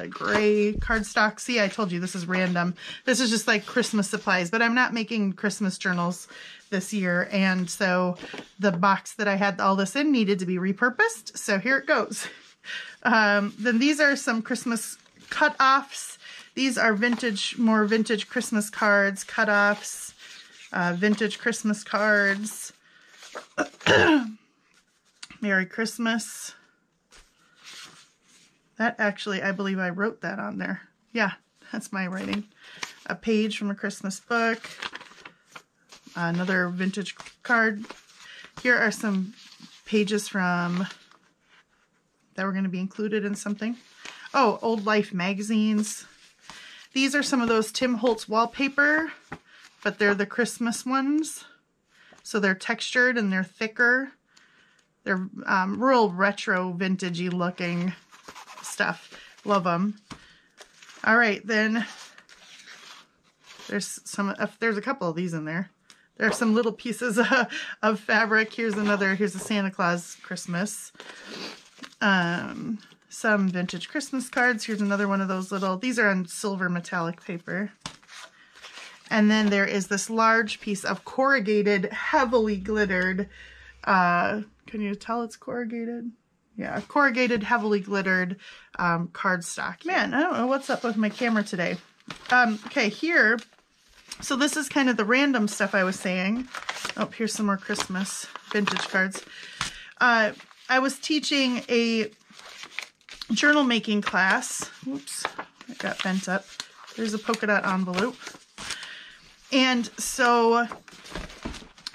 gray cardstock. See, I told you this is random. This is just like Christmas supplies, but I'm not making Christmas journals this year, and so the box that I had all this in needed to be repurposed, so here it goes. Then these are some Christmas cut-offs. These are vintage, more vintage Christmas cards, cut-offs, vintage Christmas cards. Merry Christmas. That actually, I believe I wrote that on there. Yeah, that's my writing. A page from a Christmas book. Another vintage card. Here are some pages from that were going to be included in something. Oh, Old Life magazines. These are some of those Tim Holtz wallpaper, but they're the Christmas ones. So they're textured and they're thicker. They're real retro, vintagey looking stuff. Love them. All right, then there's a couple of these in there. There are some little pieces of fabric. Here's a Santa Claus Christmas. Some vintage Christmas cards. Here's another one of those little, these are on silver metallic paper. And then there is this large piece of corrugated, heavily glittered, can you tell it's corrugated? Yeah, corrugated, heavily glittered cardstock. Man, I don't know what's up with my camera today. Okay, here, so this is kind of the random stuff I was saying. Oh, here's some more Christmas vintage cards. I was teaching a journal making class. Whoops, it got bent up. There's a polka dot envelope. And so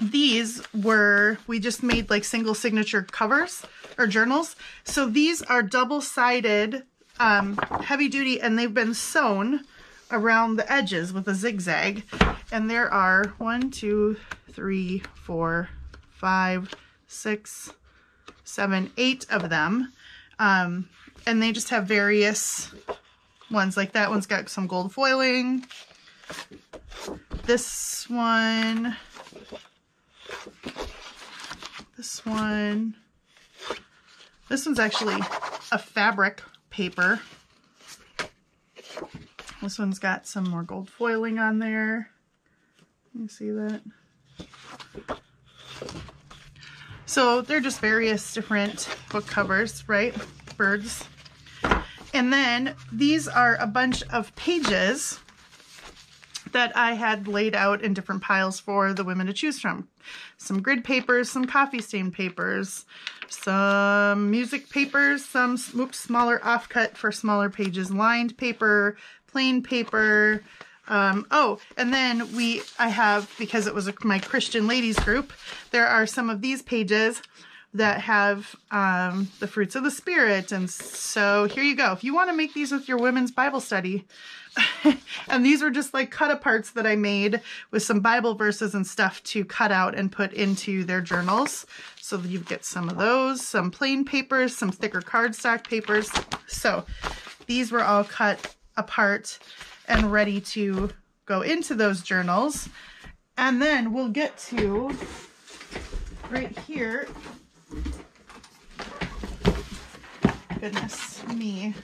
these were, we just made like single signature covers or journals. So these are double-sided, heavy duty, and they've been sewn around the edges with a zigzag. And there are 1, 2, 3, 4, 5, 6, 7, 8 of them. And they just have various ones. Like that one's got some gold foiling. This one This one's actually a fabric paper. This one's got some more gold foiling on there. You see that? So they're just various different book covers, right? Birds. And then these are a bunch of pages that I had laid out in different piles for the women to choose from. Some grid papers, some coffee stain papers, some music papers, some smaller offcut for smaller pages, lined paper, plain paper. Oh, and then I have, because it was my Christian ladies group, there are some of these pages that have the fruits of the Spirit. And so here you go. If you want to make these with your women's Bible study, and these were just like cut aparts that I made with some Bible verses and stuff to cut out and put into their journals. So you get some of those, some plain papers, some thicker cardstock papers. So these were all cut apart and ready to go into those journals. And then we'll get to right here. Goodness me.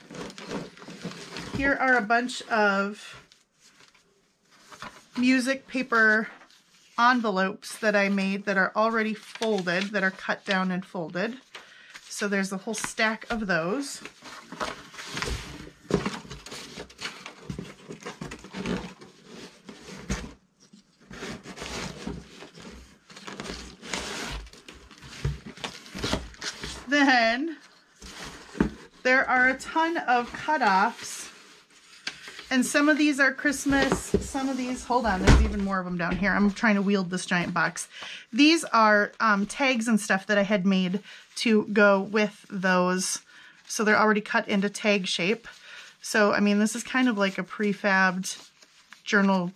Here are a bunch of music paper envelopes that I made that are already folded, that are cut down and folded. So there's a whole stack of those. Then there are a ton of cutoffs, and some of these are Christmas, some of these, hold on, there's even more of them down here. I'm trying to wield this giant box. These are tags and stuff that I had made to go with those. So they're already cut into tag shape. So, I mean, this is kind of like a prefabbed journal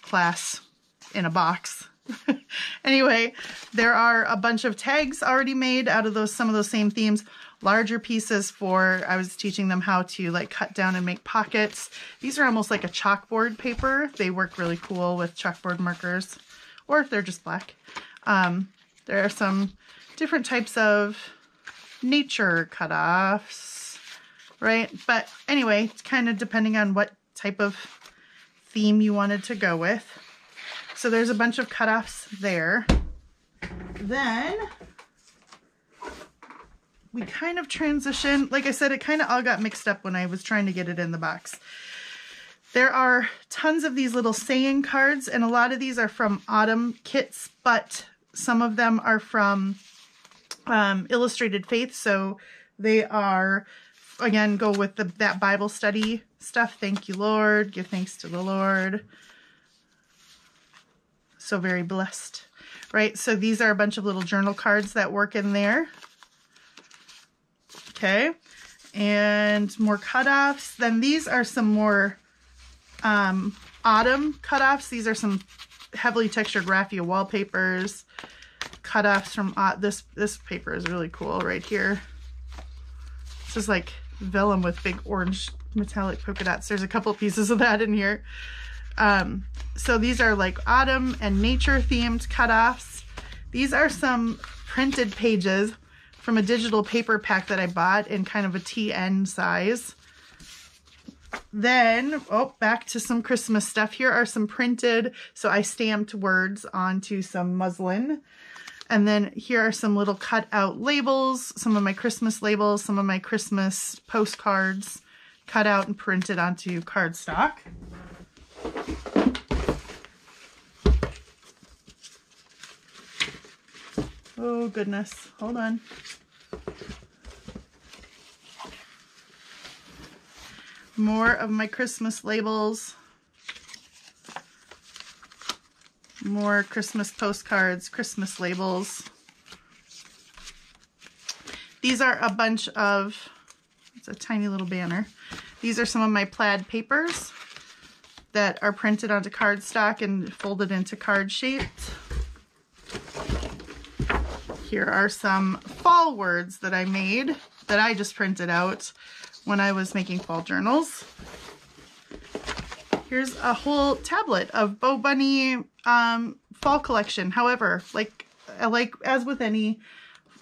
class in a box. Anyway, there are a bunch of tags already made out of some of those same themes. Larger pieces I was teaching them how to like cut down and make pockets. These are almost like a chalkboard paper. They work really cool with chalkboard markers, or if they're just black. There are some different types of nature cutoffs, right? But anyway, it's kind of depending on what type of theme you wanted to go with. So there's a bunch of cutoffs there. Then we kind of transitioned. Like I said, it kind of all got mixed up when I was trying to get it in the box. There are tons of these little saying cards, and a lot of these are from autumn kits, but some of them are from Illustrated Faith. So they are, again, go with that Bible study stuff. Thank you, Lord. Give thanks to the Lord. So very blessed, right? So these are a bunch of little journal cards that work in there. Okay, and more cutoffs. Then these are some more autumn cutoffs. These are some heavily textured raffia wallpapers. Cutoffs from this paper is really cool right here. This is like vellum with big orange metallic polka dots. There's a couple pieces of that in here. So these are like autumn and nature themed cutoffs. These are some printed pages from a digital paper pack that I bought in kind of a TN size. Then, back to some Christmas stuff. Here are some printed, so I stamped words onto some muslin. And then here are some little cut out labels, some of my Christmas labels, some of my Christmas postcards cut out and printed onto cardstock. Oh goodness, hold on. More of my Christmas labels. More Christmas postcards, Christmas labels. These are a bunch of, it's a tiny little banner. These are some of my plaid papers that are printed onto cardstock and folded into card shaped. Here are some fall words that I made that I just printed out when I was making fall journals. Here's a whole tablet of Bo Bunny fall collection. However, like as with any,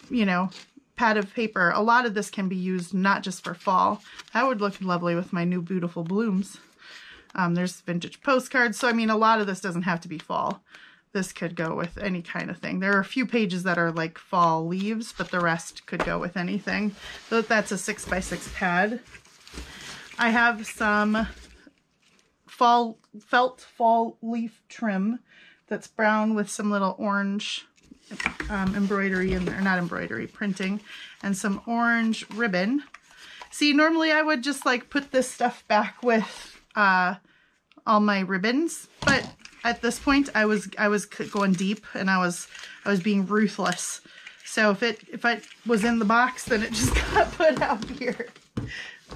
you know, pad of paper, a lot of this can be used not just for fall. That would look lovely with my new beautiful blooms. There's vintage postcards. So, I mean, a lot of this doesn't have to be fall. This could go with any kind of thing. There are a few pages that are like fall leaves, but the rest could go with anything. So that's a 6x6 pad. I have some felt fall leaf trim that's brown with some little orange embroidery in there, not embroidery, printing, and some orange ribbon. See, normally I would just like put this stuff back with all my ribbons, but at this point I was going deep, and I was being ruthless. So if it was in the box, then it just got put out here.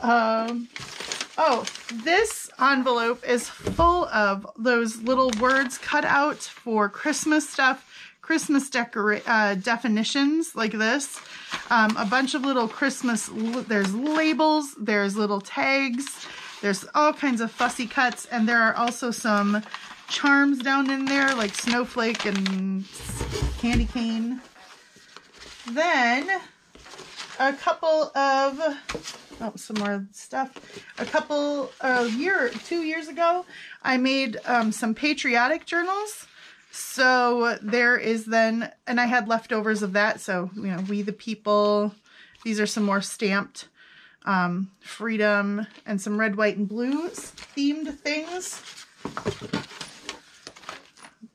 Oh, this envelope is full of those little words cut out for Christmas stuff, Christmas definitions like this. A bunch of little Christmas, there's labels, there's little tags, there's all kinds of fussy cuts, and there are also some charms down in there like snowflake and candy cane. Then a couple of, some more stuff. A couple of 2 years ago, I made some patriotic journals. So there is then, and I had leftovers of that. So, you know, We the People. These are some more stamped freedom and some red, white, and blue themed things.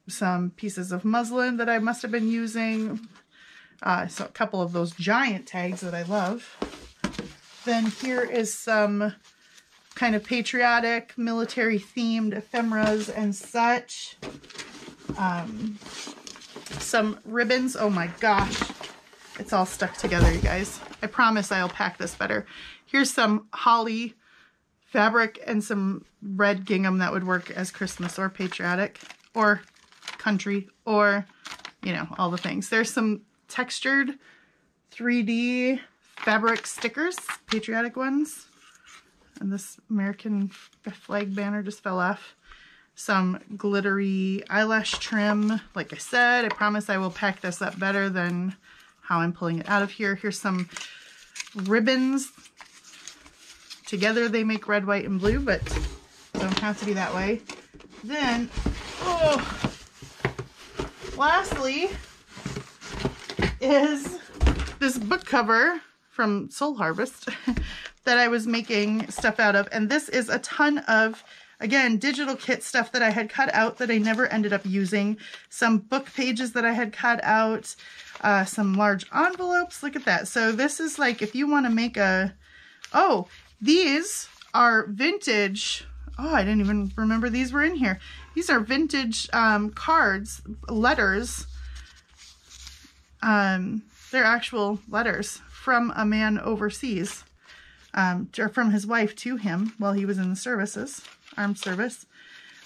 Some pieces of muslin that I must have been using. So a couple of those giant tags that I love. Then here is some kind of patriotic, military themed ephemeras and such. Some ribbons. Oh my gosh. It's all stuck together, you guys. I promise I'll pack this better. Here's some holly fabric and some red gingham that would work as Christmas or patriotic or country or, you know, all the things. There's some textured 3D fabric stickers, patriotic ones. And this American flag banner just fell off. Some glittery eyelash trim. Like I said, I promise I will pack this up better than how I'm pulling it out of here. Here's some ribbons. Together they make red, white, and blue, but they don't have to be that way. Then, lastly is this book cover from Soul Harvest that I was making stuff out of. And this is a ton of, again, digital kit stuff that I had cut out that I never ended up using. Some book pages that I had cut out. Some large envelopes. Look at that. So this is like if you want to make a... Oh, these are vintage... Oh, I didn't even remember these were in here. These are vintage cards, letters. They're actual letters from a man overseas, or from his wife to him while he was in the services, armed service.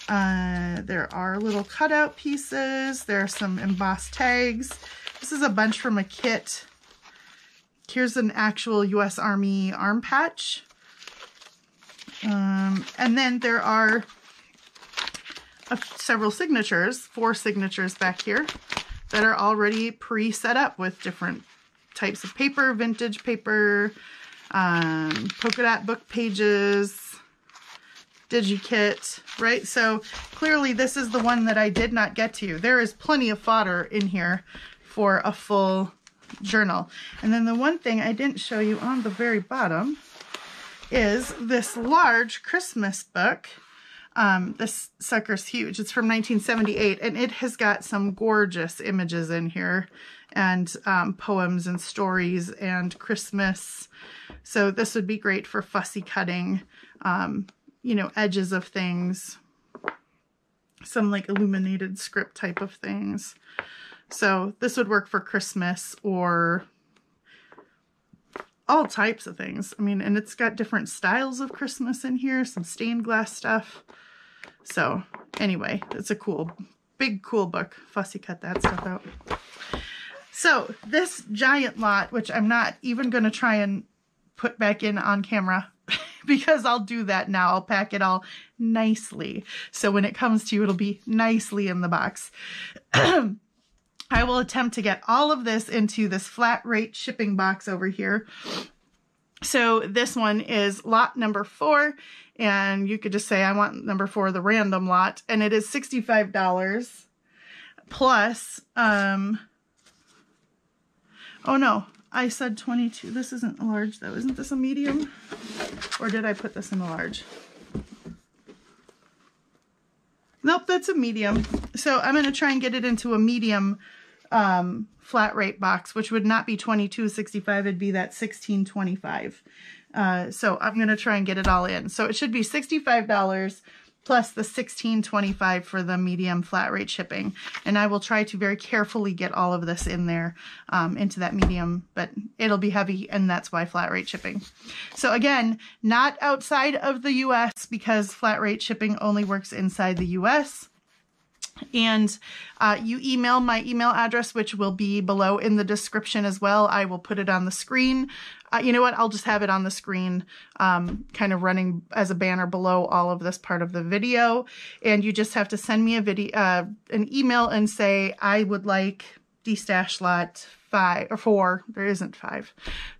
There are little cutout pieces. There are some embossed tags. This is a bunch from a kit. Here's an actual U.S. Army arm patch. And then there are several signatures, 4 signatures back here that are already pre-set up with different types of paper, vintage paper, polka dot book pages, DigiKit, right? So clearly this is the one that I did not get to. There is plenty of fodder in here for a full journal. And then the one thing I didn't show you on the very bottom is this large Christmas book. This sucker's huge. It's from 1978, and it has got some gorgeous images in here, and poems and stories and Christmas. So this would be great for fussy cutting, you know, edges of things, some like illuminated script type of things. So this would work for Christmas or all types of things. I mean, and it's got different styles of Christmas in here, some stained glass stuff. So anyway, it's a cool, big, cool book. Fussy cut that stuff out. So this giant lot, which I'm not even going to try and put back in on camera because I'll do that now. I'll pack it all nicely. So when it comes to you, it'll be nicely in the box. I will attempt to get all of this into this flat rate shipping box over here. So this one is lot number 4, and you could just say I want number 4, the random lot, and it is $65 plus, oh no, I said 22. This isn't a large though. Isn't this a medium? Or did I put this in a large? Nope, that's a medium. So I'm going to try and get it into a medium flat rate box, which would not be $22.65. It'd be that $16.25. So I'm going to try and get it all in. So it should be $65 plus the $16.25 for the medium flat rate shipping. And I will try to very carefully get all of this in there into that medium, but it'll be heavy, and that's why flat rate shipping. So again, not outside of the US, because flat rate shipping only works inside the US. And you email my email address, which will be below in the description as well. I will put it on the screen. You know what? I'll just have it on the screen, kind of running as a banner below all of this part of the video. And you just have to send me an email and say, I would like Destash Lot 5 or 4. There isn't 5.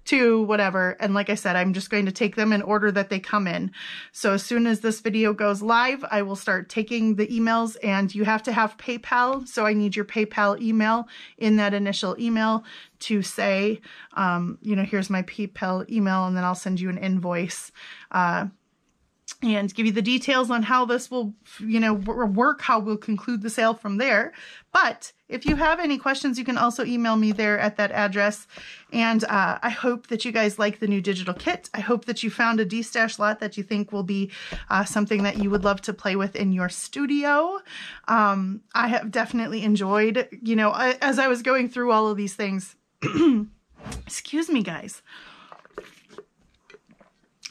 2, whatever. And like I said, I'm just going to take them in order that they come in. So as soon as this video goes live, I will start taking the emails, and you have to have PayPal. So I need your PayPal email in that initial email to say, you know, here's my PayPal email, and then I'll send you an invoice, and give you the details on how this will, you know, work, how we'll conclude the sale from there. But if you have any questions, you can also email me there at that address. And I hope that you guys like the new digital kit. I hope that you found a Destash lot that you think will be something that you would love to play with in your studio. I have definitely enjoyed, you know, as I was going through all of these things. Excuse me, guys.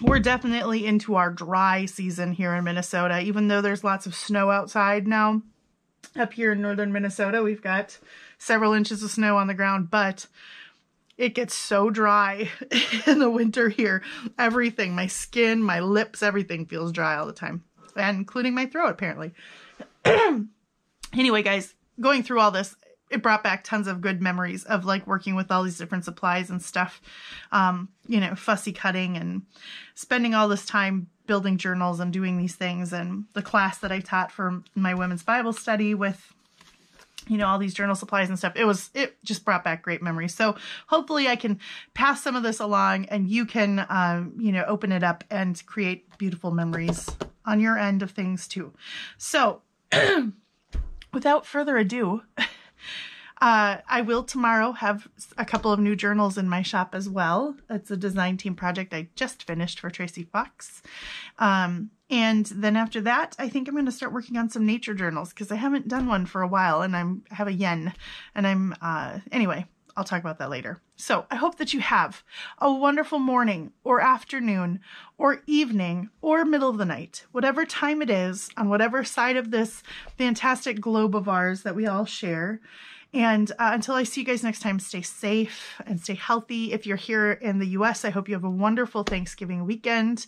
We're definitely into our dry season here in Minnesota, even though there's lots of snow outside now. Up here in northern Minnesota, we've got several inches of snow on the ground, but it gets so dry in the winter here. Everything, my skin, my lips, everything feels dry all the time, and including my throat, apparently. Anyway, guys, going through all this, it brought back tons of good memories of like working with all these different supplies and stuff, you know, fussy cutting and spending all this time building journals and doing these things, and the class that I taught for my women's Bible study with, you know, all these journal supplies and stuff. It just brought back great memories. So hopefully I can pass some of this along, and you can, you know, open it up and create beautiful memories on your end of things too. So without further ado, I will tomorrow have a couple of new journals in my shop as well. It's a design team project I just finished for Tracy Fox. And then after that, I think I'm going to start working on some nature journals, because I haven't done one for a while, and I have a yen, and anyway, I'll talk about that later. So I hope that you have a wonderful morning or afternoon or evening or middle of the night, whatever time it is, on whatever side of this fantastic globe of ours that we all share. And until I see you guys next time, stay safe and stay healthy. If you're here in the US, I hope you have a wonderful Thanksgiving weekend.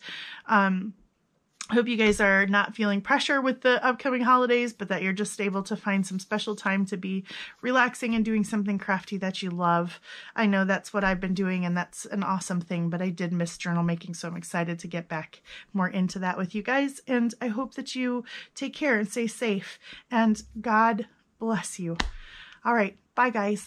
I hope you guys are not feeling pressure with the upcoming holidays, but that you're just able to find some special time to be relaxing and doing something crafty that you love. I know that's what I've been doing, and that's an awesome thing, but I did miss journal making, so I'm excited to get back more into that with you guys. And I hope that you take care and stay safe, and God bless you. All right. Bye, guys.